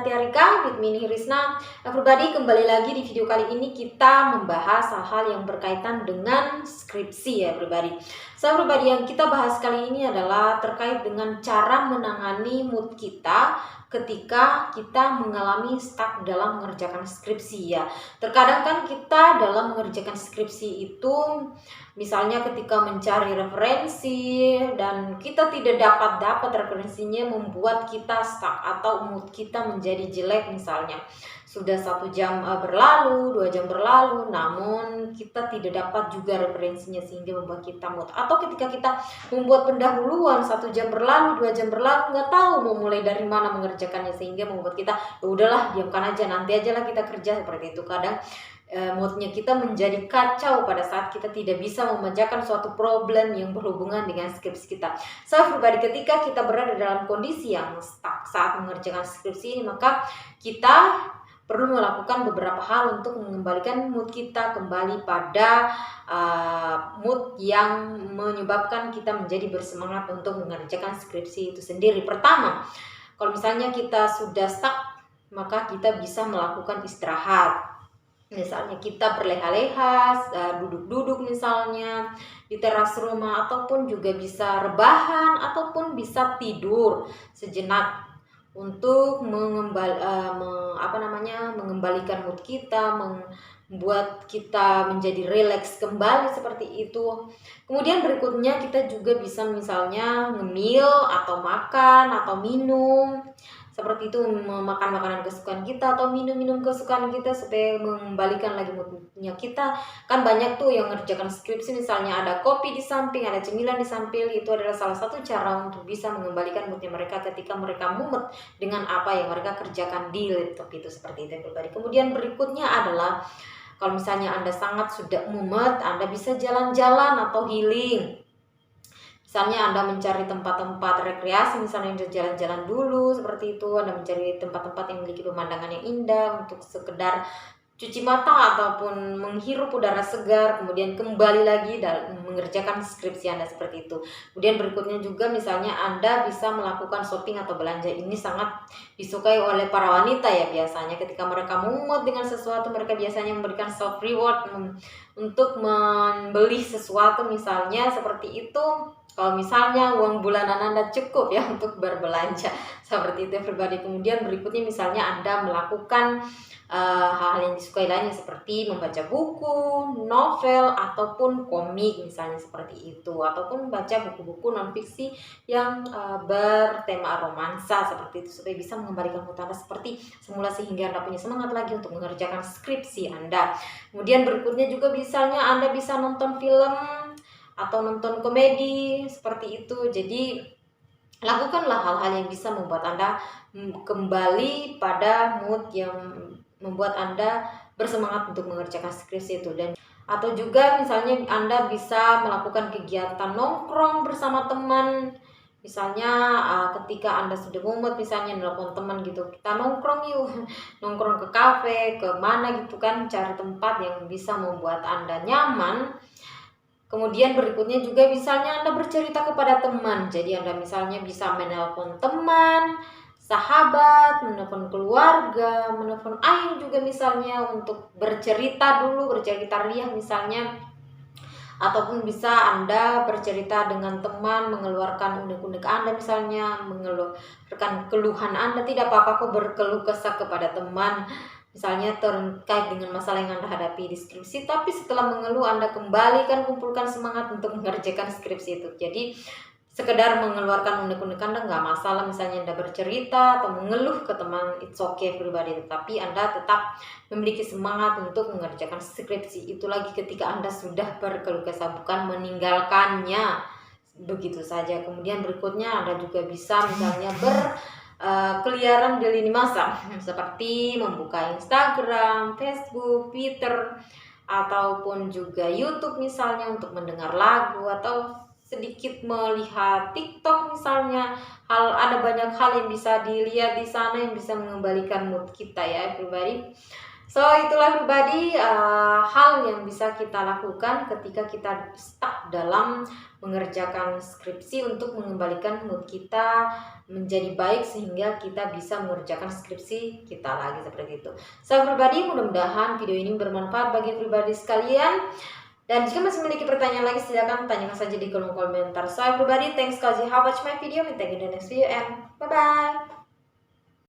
Natia Rika, with me Hirisna. Everybody, kembali lagi di video kali ini kita membahas hal-hal yang berkaitan dengan skripsi ya everybody. So everybody, yang kita bahas kali ini adalah terkait dengan cara menangani mood kita ketika kita mengalami stuck dalam mengerjakan skripsi ya. Terkadang kan kita dalam mengerjakan skripsi itu misalnya ketika mencari referensi dan kita tidak dapat referensinya, membuat kita stuck atau mood kita menjadi jelek. Misalnya sudah 1 jam berlalu, 2 jam berlalu, namun kita tidak dapat juga referensinya sehingga membuat kita mood. Atau ketika kita membuat pendahuluan 1 jam berlalu, 2 jam berlalu, nggak tahu mau mulai dari mana mengerjakannya sehingga membuat kita ya udahlah diamkan aja, nanti aja lah kita kerja, seperti itu. Kadang moodnya kita menjadi kacau pada saat kita tidak bisa memecahkan suatu problem yang berhubungan dengan skripsi kita. So everybody, ketika kita berada dalam kondisi yang stuck saat mengerjakan skripsi ini, maka kita perlu melakukan beberapa hal untuk mengembalikan mood kita kembali pada mood yang menyebabkan kita menjadi bersemangat untuk mengerjakan skripsi itu sendiri. Pertama, kalau misalnya kita sudah stuck, maka kita bisa melakukan istirahat. Misalnya kita berleha-leha, duduk-duduk misalnya di teras rumah, ataupun juga bisa rebahan, ataupun bisa tidur sejenak untuk mengembalikan mood kita, membuat kita menjadi rileks kembali, seperti itu. Kemudian berikutnya kita juga bisa misalnya ngemil atau makan atau minum, seperti itu, memakan makanan kesukaan kita atau minum kesukaan kita supaya mengembalikan lagi moodnya kita. Kan banyak tuh yang ngerjakan skripsi misalnya ada kopi di samping, ada cemilan di samping. Itu adalah salah satu cara untuk bisa mengembalikan moodnya mereka ketika mereka mumet dengan apa yang mereka kerjakan di laptop itu, seperti itu pribadi. Kemudian berikutnya adalah kalau misalnya Anda sangat sudah mumet, Anda bisa jalan-jalan atau healing. Misalnya Anda mencari tempat-tempat rekreasi, misalnya jalan-jalan dulu, seperti itu. Anda mencari tempat-tempat yang memiliki pemandangan yang indah untuk sekedar cuci mata ataupun menghirup udara segar, kemudian kembali lagi dalam mengerjakan skripsi Anda, seperti itu. Kemudian berikutnya juga misalnya Anda bisa melakukan shopping atau belanja. Ini sangat disukai oleh para wanita ya biasanya. Ketika mereka mumet dengan sesuatu, mereka biasanya memberikan self reward untuk membeli sesuatu misalnya, seperti itu. Kalau misalnya uang bulanan Anda cukup ya untuk berbelanja, seperti itu pribadi. Kemudian berikutnya misalnya Anda melakukan hal-hal yang disukai lainnya seperti membaca buku, novel, ataupun komik misalnya, seperti itu. Ataupun baca buku-buku non-fiksi yang bertema romansa, seperti itu, supaya bisa mengembalikan mood Anda seperti semula sehingga Anda punya semangat lagi untuk mengerjakan skripsi Anda. Kemudian berikutnya juga misalnya Anda bisa nonton film atau nonton komedi, seperti itu. Jadi lakukanlah hal-hal yang bisa membuat Anda kembali pada mood yang membuat Anda bersemangat untuk mengerjakan skripsi itu. Dan atau juga misalnya Anda bisa melakukan kegiatan nongkrong bersama teman. Misalnya ketika Anda sudah mumet, misalnya nelpon teman gitu, kita nongkrong yuk, nongkrong ke kafe, ke mana gitu kan, cari tempat yang bisa membuat Anda nyaman. Kemudian berikutnya juga misalnya Anda bercerita kepada teman. Jadi Anda misalnya bisa menelpon teman, sahabat, menelpon keluarga, menelpon ayah juga misalnya, untuk bercerita dulu, bercerita riang misalnya. Ataupun bisa Anda bercerita dengan teman, mengeluarkan unek-unek Anda misalnya, mengeluarkan keluhan Anda. Tidak apa-apa kok berkeluh kesah kepada teman, misalnya terkait dengan masalah yang Anda hadapi di skripsi. Tapi setelah mengeluh, Anda kembalikan, kumpulkan semangat untuk mengerjakan skripsi itu. Jadi sekedar mengeluarkan unek-unek Anda nggak masalah, misalnya Anda bercerita atau mengeluh ke teman, it's okay pribadi, tetapi Anda tetap memiliki semangat untuk mengerjakan skripsi itu lagi ketika Anda sudah berkeluh kesah, bukan meninggalkannya begitu saja. Kemudian berikutnya Anda juga bisa misalnya berkeliaran di lini masa seperti membuka Instagram, Facebook, Twitter, ataupun juga YouTube misalnya untuk mendengar lagu, atau sedikit melihat TikTok misalnya. Ada banyak hal yang bisa dilihat di sana yang bisa mengembalikan mood kita ya pribadi. So itulah pribadi hal yang bisa kita lakukan ketika kita stuck dalam mengerjakan skripsi untuk mengembalikan mood kita menjadi baik sehingga kita bisa mengerjakan skripsi kita lagi seperti itu. So pribadi, mudah-mudahan video ini bermanfaat bagi pribadi sekalian. Dan jika masih memiliki pertanyaan lagi, silakan tanyakan saja di kolom komentar. So everybody, thanks because you have watched my video. And thank you in the next video and bye bye.